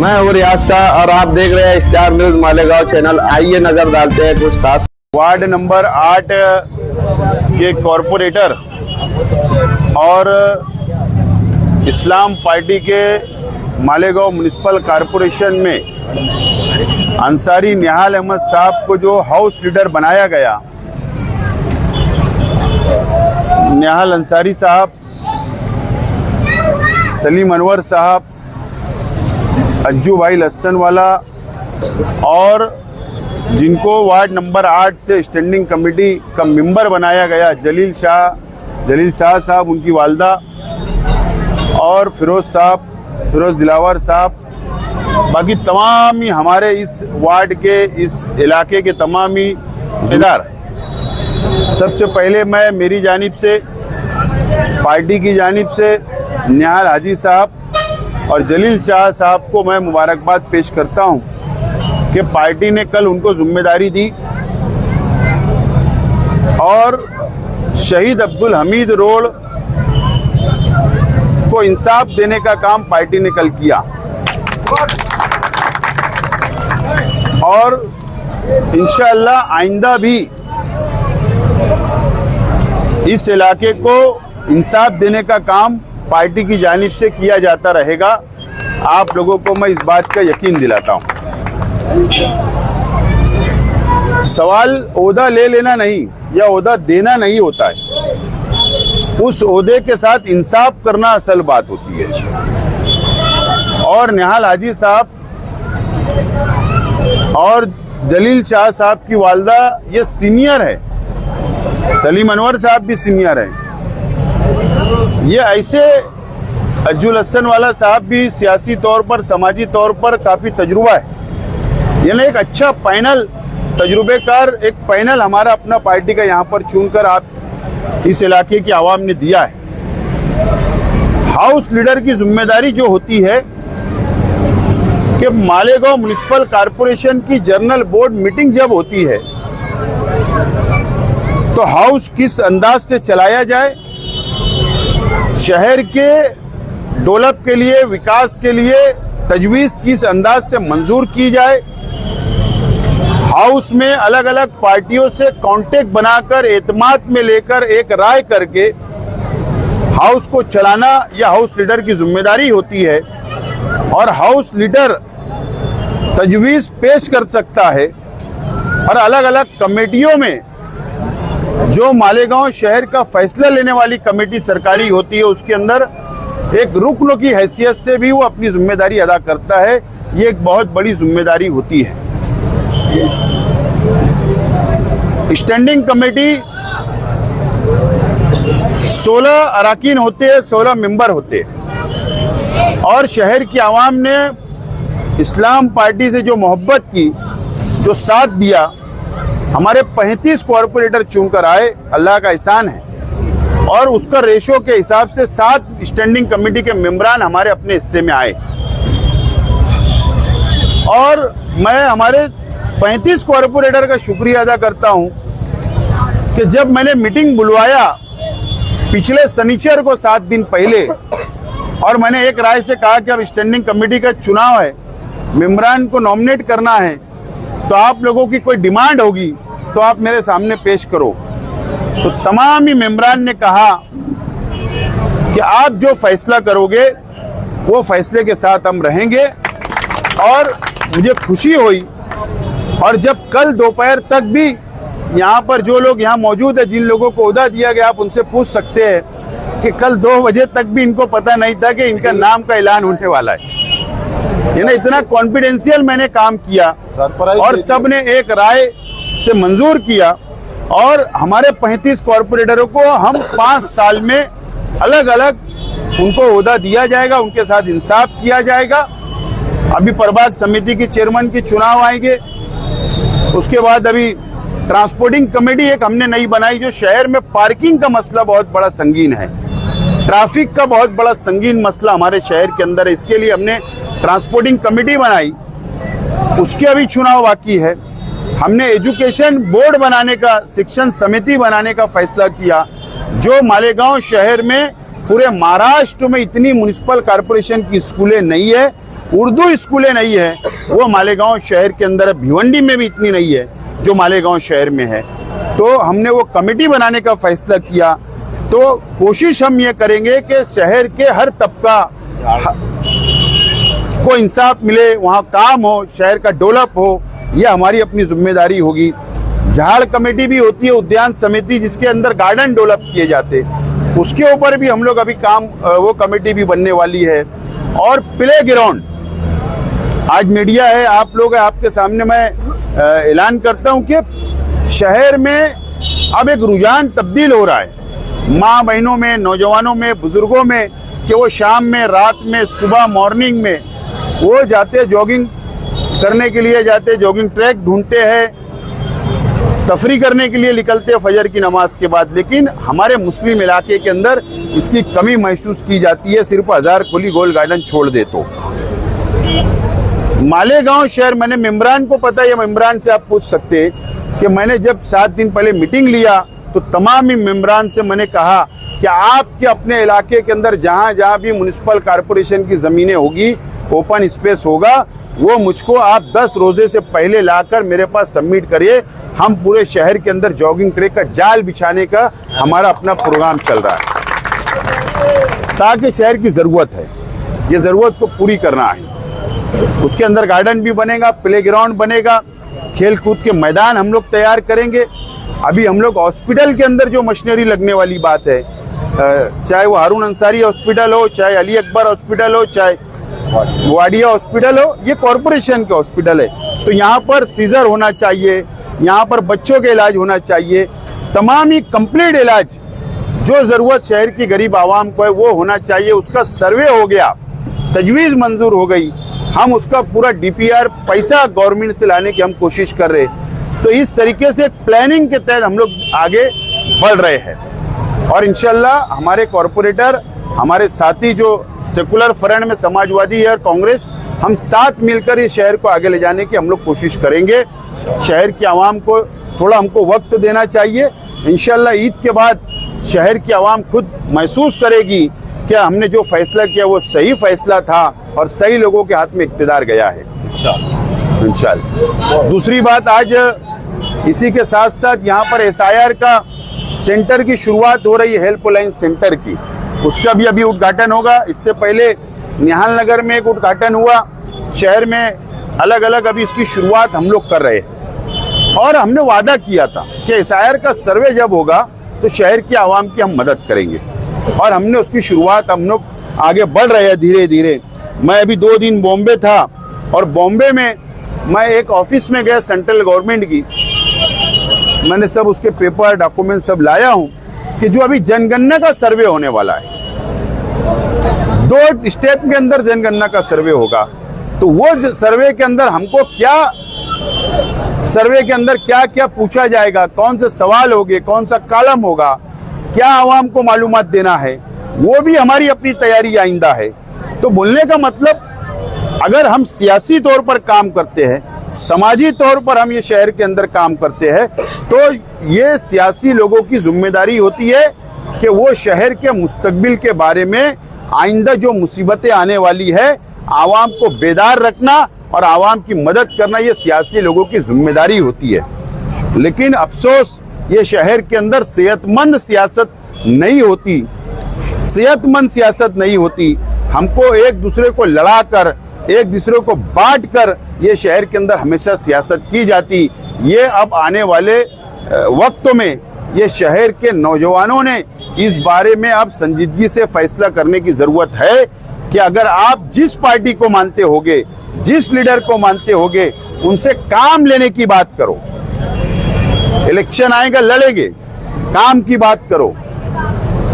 मैं हूँ रियाज शाह और आप देख रहे हैं स्टार न्यूज मालेगांव चैनल। आइए नजर डालते हैं कुछ खास। वार्ड नंबर 8 के कॉरपोरेटर और इस्लाम पार्टी के मालेगांव म्युनिसिपल कॉरपोरेशन में अंसारी निहाल अहमद साहब को जो हाउस लीडर बनाया गया, निहाल अंसारी साहब, सलीम अनवर साहब, अज्जू भाई लस्सनवाला और जिनको वार्ड नंबर 8 से स्टैंडिंग कमेटी का मेंबर बनाया गया, जलील शाह साहब, उनकी वालदा और फिरोज दिलावर साहब, बाकी तमाम ही हमारे इस वार्ड के, इस इलाके के तमाम ही जिम्मेदार। सबसे पहले मैं मेरी जानिब से, पार्टी की जानिब से निहाल हाजी साहब और जलील शाह साहब को मैं मुबारकबाद पेश करता हूं कि पार्टी ने कल उनको जिम्मेदारी दी और शहीद अब्दुल हमीद रोड को इंसाफ देने का काम पार्टी ने कल किया और इंशाअल्लाह आइंदा भी इस इलाके को इंसाफ देने का काम पार्टी की जानिब से किया जाता रहेगा। आप लोगों को मैं इस बात का यकीन दिलाता हूं। सवाल ओहदा ले लेना नहीं या ओहदा देना नहीं होता है, उस ओहदे के साथ इंसाफ करना असल बात होती है। और निहाल हाजी साहब और जलील शाह साहब की वालदा ये सीनियर है, सलीम अनवर साहब भी सीनियर है, ये ऐसे अज्जू लस्सनवाला साहब भी सियासी तौर पर, समाजी तौर पर काफ़ी तजुर्बा है। यानी एक अच्छा पैनल, तजुर्बेकार एक पैनल हमारा अपना पार्टी का यहाँ पर चुनकर आप इस इलाके की आवाम ने दिया है। हाउस लीडर की जिम्मेदारी जो होती है कि मालेगांव म्युनिसिपल कॉरपोरेशन की जनरल बोर्ड मीटिंग जब होती है तो हाउस किस अंदाज से चलाया जाए, शहर के डेवलप के लिए, विकास के लिए तजवीज़ किस अंदाज से मंजूर की जाए, हाउस में अलग अलग पार्टियों से कांटेक्ट बनाकर एतमाद में लेकर एक राय करके हाउस को चलाना यह हाउस लीडर की जिम्मेदारी होती है। और हाउस लीडर तजवीज़ पेश कर सकता है और अलग अलग कमेटियों में जो मालेगांव शहर का फैसला लेने वाली कमेटी सरकारी होती है उसके अंदर एक रुकन की हैसियत से भी वो अपनी जिम्मेदारी अदा करता है। ये एक बहुत बड़ी जिम्मेदारी होती है। स्टैंडिंग कमेटी 16 अरकान होते हैं, 16 मेंबर होते हैं और शहर की आवाम ने इस्लाम पार्टी से जो मोहब्बत की, जो साथ दिया, हमारे 35 कॉरपोरेटर चुनकर आए, अल्लाह का एहसान है। और उसका रेशो के हिसाब से 7 स्टैंडिंग कमेटी के मेंबरान हमारे अपने हिस्से में आए और मैं हमारे 35 कॉरपोरेटर का शुक्रिया अदा करता हूं कि जब मैंने मीटिंग बुलवाया पिछले शनिचर को 7 दिन पहले और मैंने एक राय से कहा कि अब स्टैंडिंग कमेटी का चुनाव है, मेंबरान को नॉमिनेट करना है, तो आप लोगों की कोई डिमांड होगी तो आप मेरे सामने पेश करो। तो तमाम ही मेंबरान ने कहा कि आप जो फैसला करोगे वो फैसले के साथ हम रहेंगे और मुझे खुशी हुई। और जब कल दोपहर तक भी यहाँ पर जो लोग यहाँ मौजूद है, जिन लोगों को ओहदा दिया गया, आप उनसे पूछ सकते हैं कि कल 2 बजे तक भी इनको पता नहीं था कि इनका नाम का ऐलान होने वाला है। यानी इतना कॉन्फिडेंशियल मैंने काम किया और सब ने एक राय से मंजूर किया और हमारे 35 कॉरपोरेटरों को हम 5 साल में अलग अलग उनको ओहदा दिया जाएगा, उनके साथ इंसाफ किया जाएगा। अभी प्रभाग समिति की चेयरमैन की चुनाव आएंगे, उसके बाद अभी ट्रांसपोर्टिंग कमेटी एक हमने नई बनाई, जो शहर में पार्किंग का मसला बहुत बड़ा संगीन है, ट्रैफिक का बहुत बड़ा संगीन मसला हमारे शहर के अंदर है। इसके लिए हमने ट्रांसपोर्टिंग कमेटी बनाई, उसके अभी चुनाव बाकी है। हमने एजुकेशन बोर्ड बनाने का, शिक्षण समिति बनाने का फैसला किया, जो मालेगांव शहर में, पूरे महाराष्ट्र में इतनी म्युनिसिपल कॉरपोरेशन की स्कूलें नहीं है उर्दू स्कूलें नहीं है वो मालेगांव शहर के अंदर है, भिवंडी में भी इतनी नहीं है जो मालेगांव शहर में है। तो हमने वो कमेटी बनाने का फैसला किया। तो कोशिश हम ये करेंगे कि शहर के हर तबका को इंसाफ मिले, वहाँ काम हो, शहर का डेवलप हो, ये हमारी अपनी जिम्मेदारी होगी। झाड़ कमेटी भी होती है, उद्यान समिति जिसके अंदर गार्डन डेवलप किए जाते, उसके ऊपर भी हम लोग अभी काम, वो कमेटी भी बनने वाली है। और प्ले ग्राउंड, आज मीडिया है, आप लोग है, आपके सामने मैं ऐलान करता हूं कि शहर में अब एक रुझान तब्दील हो रहा है माँ बहनों में, नौजवानों में, बुजुर्गों में, कि वो शाम में, रात में, सुबह मॉर्निंग में वो जाते जॉगिंग करने के लिए, जाते जॉगिंग ट्रैक ढूंढते हैं, तफरी करने के लिए निकलते हैं फजर की नमाज के बाद। लेकिन हमारे मुस्लिम इलाके के अंदर इसकी कमी महसूस की जाती है, सिर्फ हजार खुली गोल गार्डन छोड़ दे तो। मालेगांव शहर, मैंने मेम्बरान को पता है, मेम्बरान से आप पूछ सकते हैं कि मैंने जब 7 दिन पहले मीटिंग लिया तो तमाम ही मेम्बरान से मैंने कहा कि आपके अपने इलाके के अंदर जहां जहां भी म्युनिसिपल कॉरपोरेशन की जमीनें होगी, ओपन स्पेस होगा, वो मुझको आप 10 रोजे से पहले लाकर मेरे पास सबमिट करिए। हम पूरे शहर के अंदर जॉगिंग ट्रैक का जाल बिछाने का हमारा अपना प्रोग्राम चल रहा है, ताकि शहर की जरूरत है, ये जरूरत को पूरी करना है। उसके अंदर गार्डन भी बनेगा, प्ले ग्राउंड बनेगा, खेल कूद के मैदान हम लोग तैयार करेंगे। अभी हम लोग हॉस्पिटल के अंदर जो मशीनरी लगने वाली बात है, चाहे वो हारून अंसारी हॉस्पिटल हो, चाहे अली अकबर हॉस्पिटल हो, चाहे वाडिया हॉस्पिटल हो, ये कॉरपोरेशन के हॉस्पिटल है। तो यहाँ पर सीजर होना चाहिए, यहाँ पर बच्चों के इलाज होना चाहिए, तमाम ही कंप्लीट इलाज जो जरूरत शहर की गरीब आवाम को है वो होना चाहिए। उसका सर्वे हो गया, तजवीज़ मंजूर हो गई, हम उसका पूरा डीपीआर पैसा गवर्नमेंट से लाने की हम कोशिश कर रहे हैं। तो इस तरीके से प्लानिंग के तहत हम लोग आगे बढ़ रहे हैं और इंशाल्लाह हमारे कॉरपोरेटर, हमारे साथी जो सेकुलर फ्रंट में समाजवादी है और कांग्रेस, हम साथ मिलकर इस शहर को आगे ले जाने की हम लोग कोशिश करेंगे। शहर की आवाम को थोड़ा हमको वक्त देना चाहिए। इंशाल्लाह ईद के बाद शहर की आवाम खुद महसूस करेगी कि हमने जो फैसला किया वो सही फैसला था और सही लोगों के हाथ में इक़्तिदार गया है इंशाल्लाह। दूसरी बात, आज इसी के साथ साथ यहाँ पर SIR का सेंटर की शुरुआत हो रही है, हेल्पलाइन सेंटर की, उसका भी अभी उद्घाटन होगा। इससे पहले निहाल नगर में एक उद्घाटन हुआ, शहर में अलग अलग अभी इसकी शुरुआत हम लोग कर रहे हैं। और हमने वादा किया था कि SIR का सर्वे जब होगा तो शहर की आवाम की हम मदद करेंगे और हमने उसकी शुरुआत, हम लोग आगे बढ़ रहे हैं धीरे धीरे। मैं अभी 2 दिन बॉम्बे था और बॉम्बे में मैं एक ऑफिस में गया सेंट्रल गवर्नमेंट की, मैंने सब उसके पेपर डॉक्यूमेंट सब लाया हूं कि जो अभी जनगणना का सर्वे होने वाला है, 2 स्टेप के अंदर जनगणना का सर्वे होगा। तो वो सर्वे के अंदर हमको सर्वे के अंदर क्या क्या पूछा जाएगा, कौन से सवाल होंगे, कौन सा कॉलम होगा, क्या आवाम को मालूमात देना है, वो भी हमारी अपनी तैयारी आइंदा है। तो बोलने का मतलब, अगर हम सियासी तौर पर काम करते हैं, समाजी तौर पर हम ये शहर के अंदर काम करते हैं, तो ये सियासी लोगों की जिम्मेदारी होती है कि वो शहर के मुस्तकबिल के बारे में, आइंदा जो मुसीबतें आने वाली है, आवाम को बेदार रखना और आवाम की मदद करना, ये सियासी लोगों की जिम्मेदारी होती है। लेकिन अफसोस, ये शहर के अंदर सेहतमंद सियासत नहीं होती, सेहतमंद सियासत नहीं होती। हमको एक दूसरे को लड़ाकर, एक दूसरे को बांट कर ये शहर के अंदर हमेशा सियासत की जाती। ये अब आने वाले वक्तों में ये शहर के नौजवानों ने इस बारे में अब संजीदगी से फैसला करने की जरूरत है कि अगर आप जिस पार्टी को मानते होगे, जिस लीडर को मानते होगे, उनसे काम लेने की बात करो। इलेक्शन आएगा, लड़ेंगे, काम की बात करो,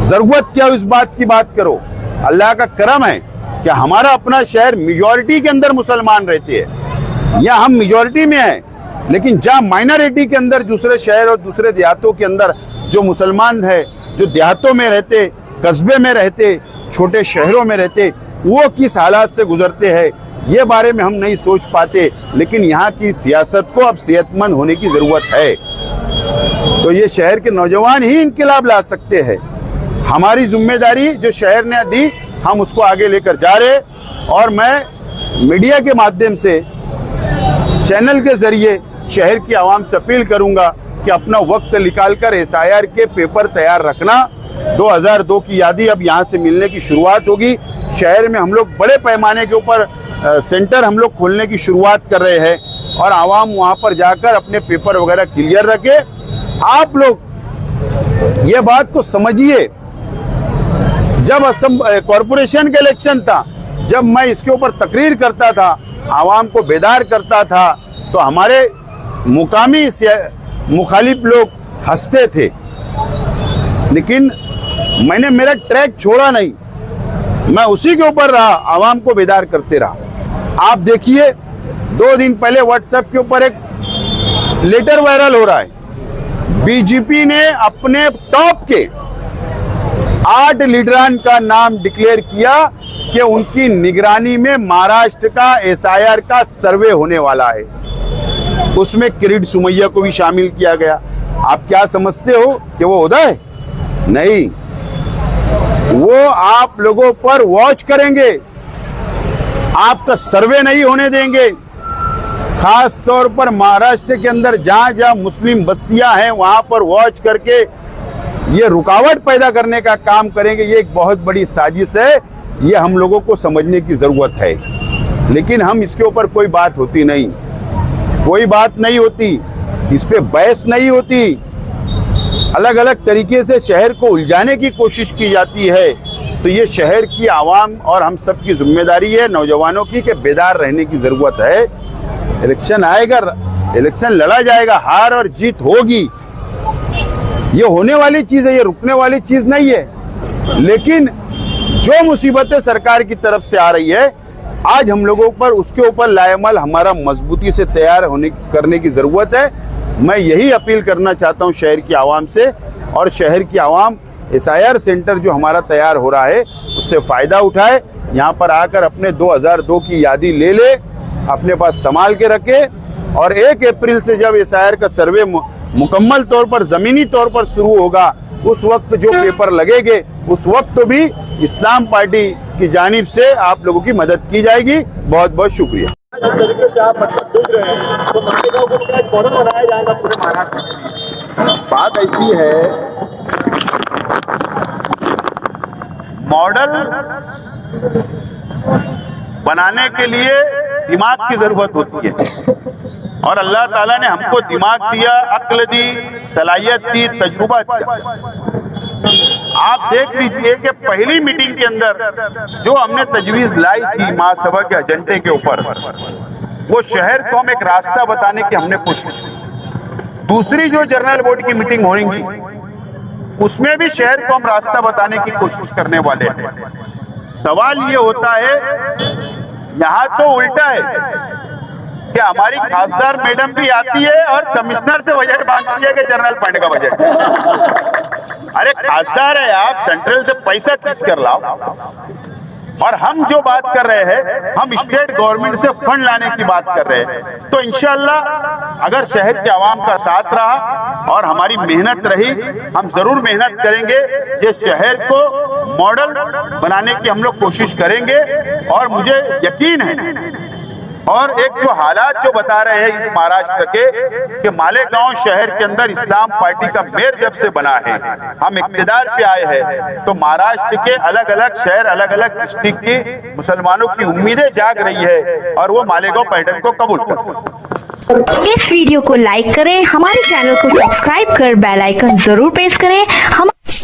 जरूरत क्या इस बात की बात करो। अल्लाह का करम है कि हमारा अपना शहर मेजॉरिटी के अंदर मुसलमान रहते हैं, या हम मेजॉरिटी में हैं, लेकिन जहाँ माइनॉरिटी के अंदर दूसरे शहर और दूसरे देहातों के अंदर जो मुसलमान है, जो देहातों में रहते, कस्बे में रहते, छोटे शहरों में रहते, वो किस हालात से गुजरते हैं, ये बारे में हम नहीं सोच पाते। लेकिन यहाँ की सियासत को अब सेहतमंद होने की जरूरत है। तो ये शहर के नौजवान ही इनकलाब ला सकते हैं। हमारी जिम्मेदारी जो शहर ने दी, हम उसको आगे लेकर जा रहे। और मैं मीडिया के माध्यम से, चैनल के जरिए शहर की आवाम से अपील करूंगा कि अपना वक्त निकालकर एसआईआर के पेपर तैयार रखना। 2002 की यादी अब यहाँ से मिलने की शुरुआत होगी। शहर में हम लोग बड़े पैमाने के ऊपर सेंटर हम लोग खोलने की शुरुआत कर रहे हैं और आवाम वहाँ पर जाकर अपने पेपर वगैरह क्लियर रखे। आप लोग ये बात को समझिए, जब असम कॉरपोरेशन का इलेक्शन था, जब मैं इसके ऊपर तकरीर करता था, आवाम को बेदार करता था, तो हमारे मुकामी मुखालिफ लोग हंसते थे, लेकिन मैंने मेरा ट्रैक छोड़ा नहीं, मैं उसी के ऊपर रहा, आवाम को बेदार करते रहा। आप देखिए 2 दिन पहले व्हाट्सएप के ऊपर एक लेटर वायरल हो रहा है। बीजेपी ने अपने टॉप के 8 लीडरान का नाम डिक्लेयर किया कि उनकी निगरानी में महाराष्ट्र का एसआईआर का सर्वे होने वाला है। उसमें किरीट सुमैया को भी शामिल किया गया। आप क्या समझते हो कि वो उदय? नहीं, वो आप लोगों पर वॉच करेंगे, आपका सर्वे नहीं होने देंगे। खास तौर पर महाराष्ट्र के अंदर जहां जहां मुस्लिम बस्तियां हैं वहां पर वॉच करके ये रुकावट पैदा करने का काम करेंगे। ये एक बहुत बड़ी साजिश है, ये हम लोगों को समझने की जरूरत है। लेकिन हम इसके ऊपर कोई बात होती नहीं, कोई बात नहीं होती, इस पे बहस नहीं होती। अलग अलग तरीके से शहर को उलझाने की कोशिश की जाती है। तो ये शहर की आवाम और हम सब की जिम्मेदारी है, नौजवानों की, कि बेदार रहने की जरूरत है। इलेक्शन आएगा, इलेक्शन लड़ा जाएगा, हार और जीत होगी, ये होने वाली चीज है, ये रुकने वाली चीज नहीं है। लेकिन जो मुसीबतें सरकार की तरफ से आ रही है, आज हम लोगों पर उसके ऊपर लाएमल हमारा मजबूती से तैयार करने की जरूरत है। मैं यही अपील करना चाहता हूं शहर की आवाम से, और शहर की आवाम एसआईआर सेंटर जो हमारा तैयार हो रहा है उससे फायदा उठाए, यहाँ पर आकर अपने 2002 की यादी ले अपने पास संभाल के रखे, और 1 अप्रैल से जब एसआईआर का सर्वे मुकम्मल तौर पर जमीनी तौर पर शुरू होगा, उस वक्त जो पेपर लगेंगे उस वक्त भी इस्लाम पार्टी की जानिब से आप लोगों की मदद की जाएगी। बहुत बहुत शुक्रिया। जिस तरीके से आप मतलब देख रहे हैं, तो मालेगांव को क्या एक मॉडल बनाया जाएगा पूरे महाराष्ट्र में? बात ऐसी है, मॉडल बनाने के लिए दिमाग की जरूरत होती है, और अल्लाह ताला ने हमको दिमाग दिया, अक्ल दी, सलाहियत दी, तजुर्बा दिया। आप देख लीजिए कि पहली मीटिंग के अंदर जो हमने तजवीज लाई थी महासभा के एजेंडे के ऊपर, वो शहर को हम एक रास्ता बताने की हमने कोशिश की। दूसरी जो जनरल बोर्ड की मीटिंग होगी उसमें भी शहर को हम रास्ता बताने की कोशिश करने वाले हैं। सवाल ये होता है, यहाँ तो उल्टा है कि हमारी खासदार मैडम भी आती है और कमिश्नर से बजट मांगती है कि जनरल फंड का बजट। अरे खासदार है आप, सेंट्रल से पैसा खींच कर लाओ। और हम जो बात कर रहे हैं, हम स्टेट गवर्नमेंट से फंड लाने की बात कर रहे हैं। तो इंशाअल्लाह अगर शहर के आवाम का साथ रहा और हमारी मेहनत रही, हम जरूर मेहनत करेंगे, ये शहर को मॉडल बनाने की हम लोग कोशिश करेंगे। और मुझे यकीन है, और एक जो हालात जो बता रहे हैं इस महाराष्ट्र के, कि मालेगांव शहर के अंदर इस्लाम पार्टी का मेयर जब से बना है, हम इक्तिदार पे आए हैं, तो महाराष्ट्र के अलग अलग शहर, अलग अलग डिस्ट्रिक्ट की मुसलमानों की उम्मीदें जाग रही है और वो मालेगांव पैटर्न को कबूल करते हैं। इस वीडियो को लाइक करें, हमारे चैनल को सब्सक्राइब कर बेल आइकन जरूर प्रेस करें। हम